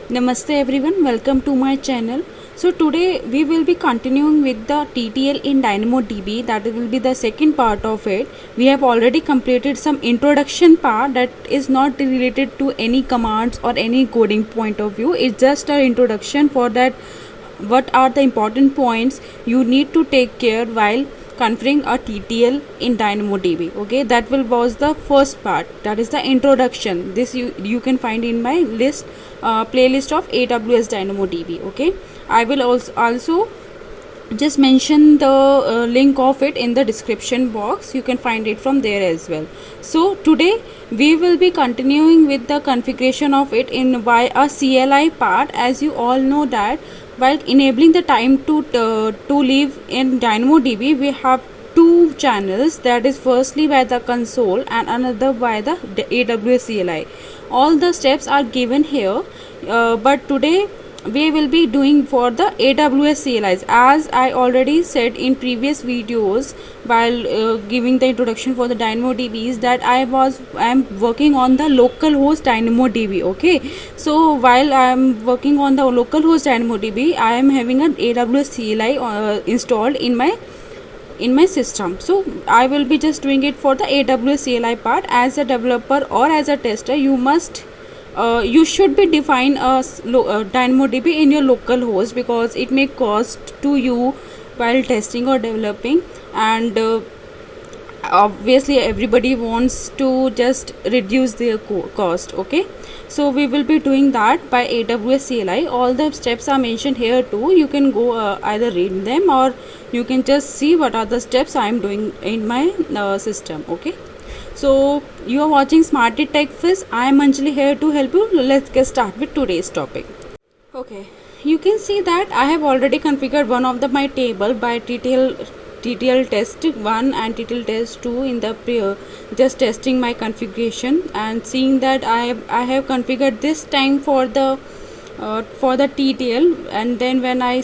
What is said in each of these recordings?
Namaste everyone, welcome to my channel. So today we will be continuing with the TTL in DynamoDB. That will be the second part of it. We have already completed some introduction part that is not related to any commands or any coding point of view. It's just an introduction for that what are the important points you need to take care while configuring a TTL in DynamoDB. Okay, that was the first part, that is the introduction. This you can find in my playlist of AWS DynamoDB. Okay, I will also just mention the link of it in the description box. You can find it from there as well. So today we will be continuing with the configuration of it in via a CLI part. As you all know that while enabling the time to live in DynamoDB, we have two channels, that is firstly by the console and another by the AWS CLI. All the steps are given here, but today we will be doing for the AWS CLIs. As I already said in previous videos while giving the introduction for the DynamoDBs, that I am working on the localhost DynamoDB. Okay, so while I am working on the localhost DynamoDB, I am having an AWS CLI installed in my system. So I will be just doing it for the AWS CLI part. As a developer or as a tester, you should be define a DynamoDB in your local host, because it may cost to you while testing or developing, and obviously everybody wants to just reduce their cost. Okay, so we will be doing that by AWS CLI. All the steps are mentioned here too. You can go either read them or you can just see what are the steps I am doing in my system. Okay, so you are watching Smarty Tech Fizz. I am Anjali here to help you. Let's get started with today's topic. Okay, you can see that I have already configured one of my table by TTL test 1 and TTL test 2 in the just testing my configuration, and seeing that I have configured this time for the TTL, and then when I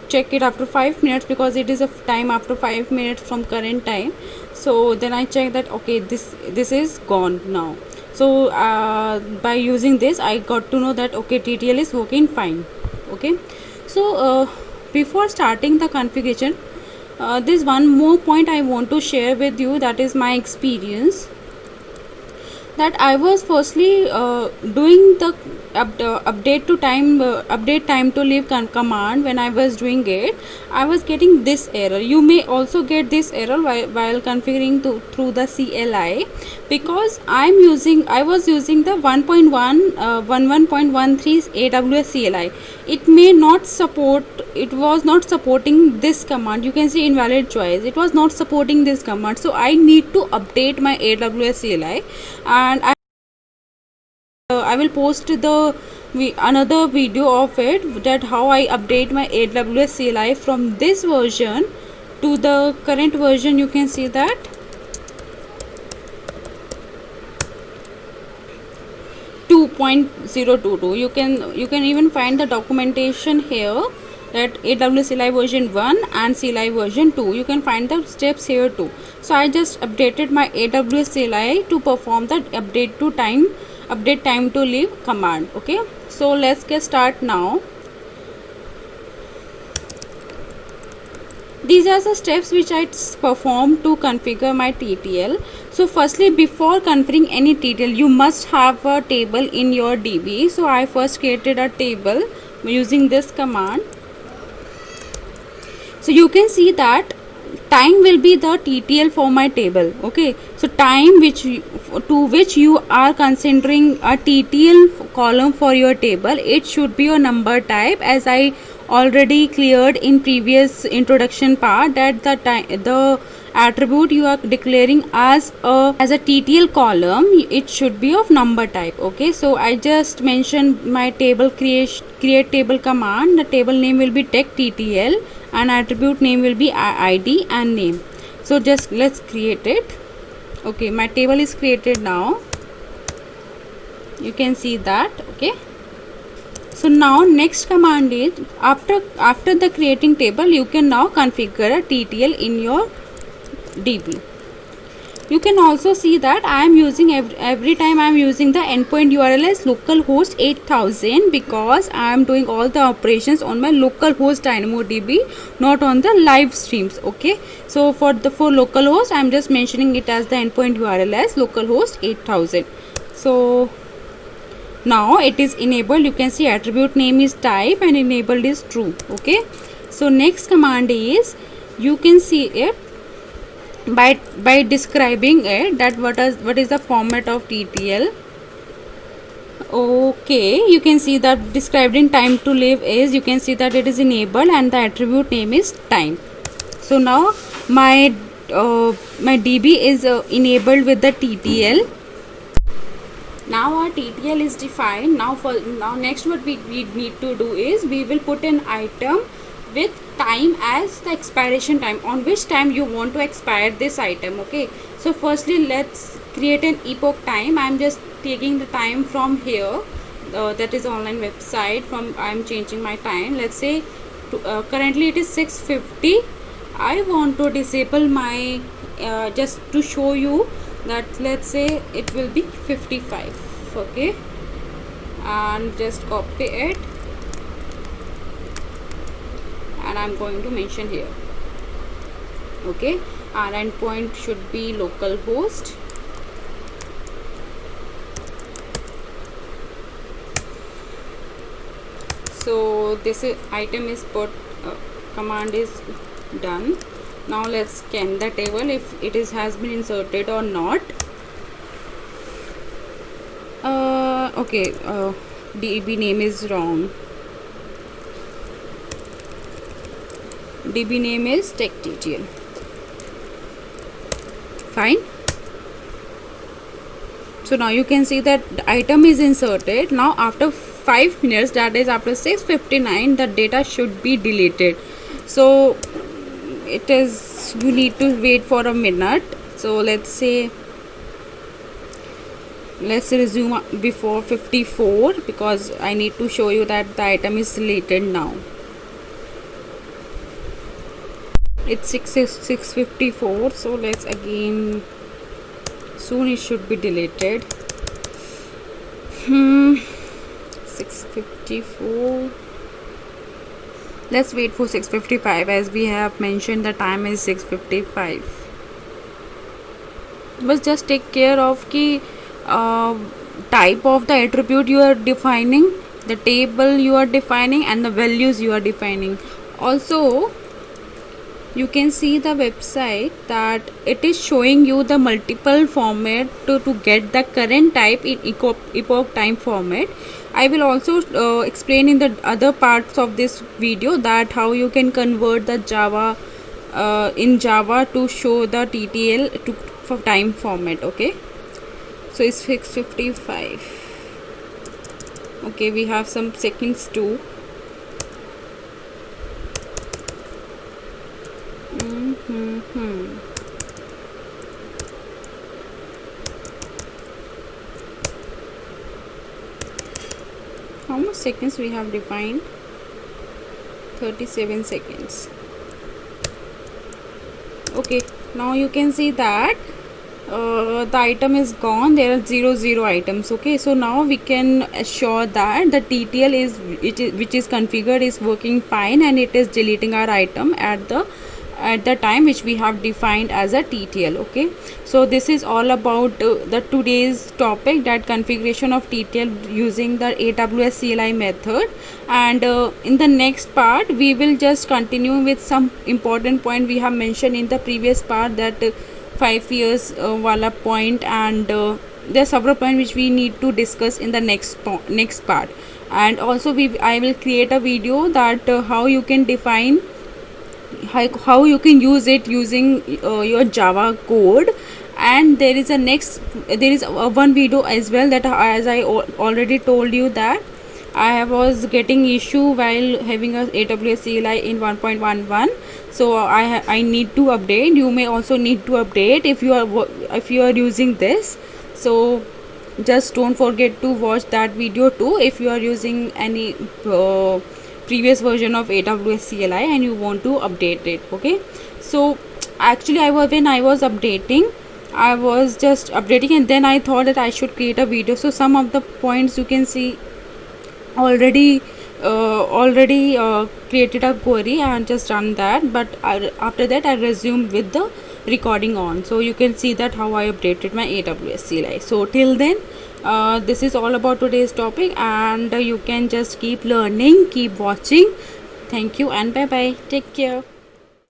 check it after 5 minutes, because it is a time after 5 minutes from current time, so then I check that okay, this is gone now. So by using this I got to know that okay, TTL is working fine. Okay, so before starting the configuration, there's one more point I want to share with you, that is my experience. That I was firstly doing the update time to live command. When I was doing it, I was getting this error. You may also get this error while configuring through the CLI, because I was using the 11.13 AWS CLI. It was not supporting this command. You can see invalid choice. It was not supporting this command, so I need to update my AWS CLI, and I will post another video of it, that how I update my AWS CLI from this version to the current version. You can see that two 2.022. You can even find the documentation here, that AWS CLI version 1 and CLI version 2. You can find the steps here too. So I just updated my AWS CLI to perform the update time to live command. Okay, so let's get start now. These are the steps which I perform to configure my TTL. So firstly, before configuring any TTL, you must have a table in your DB. So I first created a table using this command. So you can see that time will be the TTL for my table. Okay, so time to which you are considering a TTL column for your table, it should be a number type, as I already cleared in previous introduction part, that the attribute you are declaring as a TTL column, it should be of number type. Okay, so I just mentioned my table create table command. The table name will be tech TTL and attribute name will be ID and name. So just let's create it. Okay, my table is created now. You can see that. Okay, so now next command is, after the creating table, you can now configure a TTL in your DB. You can also see that I am using every time I am using the endpoint URL as localhost 8000, because I am doing all the operations on my localhost DynamoDB, not on the live streams. Okay, so for localhost I am just mentioning it as the endpoint URL as localhost 8000. So now it is enabled. You can see attribute name is type and enabled is true. Okay, so next command is, you can see it by describing it, that what is the format of TTL. Okay, you can see that described in time to live is, you can see that it is enabled and the attribute name is time. So now my DB is enabled with the TTL. Now our TTL is defined. Now next what we need to do is, we will put an item with time as the expiration time, on which time you want to expire this item. Okay, so firstly let's create an epoch time. I'm just taking the time from here, that is online website. From I'm changing my time. Let's say currently it is 6:50. I want to disable my just to show you that, let's say it will be 55. Okay, and just copy it, and I'm going to mention here. Okay, our endpoint should be localhost. So this item is put, command is done. Now let's scan the table if it has been inserted or not. Okay, DB name is wrong. DB name is TechTTL. Fine. So now you can see that the item is inserted. Now after 5 minutes, that is after 6:59, the data should be deleted. So it is, you need to wait for a minute. So let's resume before 54, because I need to show you that the item is deleted now. It's 6:54, so let's again, soon it should be deleted. 6:54. Let's wait for 6:55, as we have mentioned the time is 6:55. But just take care of the type of the attribute you are defining, the table you are defining, and the values you are defining. Also, you can see the website that it is showing you the multiple format to get the current type in epoch time format. I will also explain in the other parts of this video that how you can convert the Java in Java to show the TTL for time format. Okay, so it's 6:55. Okay, we have some seconds too. How much seconds we have defined? 37 seconds. Okay, now you can see that the item is gone. There are 0 items. Okay, so now we can assure that the TTL which is configured is working fine, and it is deleting our item at the time which we have defined as a TTL. Okay, so this is all about the today's topic, that configuration of TTL using the AWS CLI method. And in the next part we will just continue with some important point we have mentioned in the previous part, that 5 years wala point, and there are several points which we need to discuss in the next part. And also I will create a video that how you can define, how you can use it using your Java code. And there is one video as well, that as I already told you that I was getting issue while having a AWS CLI in 1.11. so I need to update. You may also need to update if you are using this. So just don't forget to watch that video too if you are using any previous version of AWS CLI and you want to update it. Okay, so actually when I was updating, I was just updating, and then I thought that I should create a video. So some of the points you can see already created a query and just run that, but after that I resumed with the recording on. So you can see that how I updated my AWS CLI. So till then, this is all about today's topic, and you can just keep learning, keep watching. Thank you and bye bye, take care.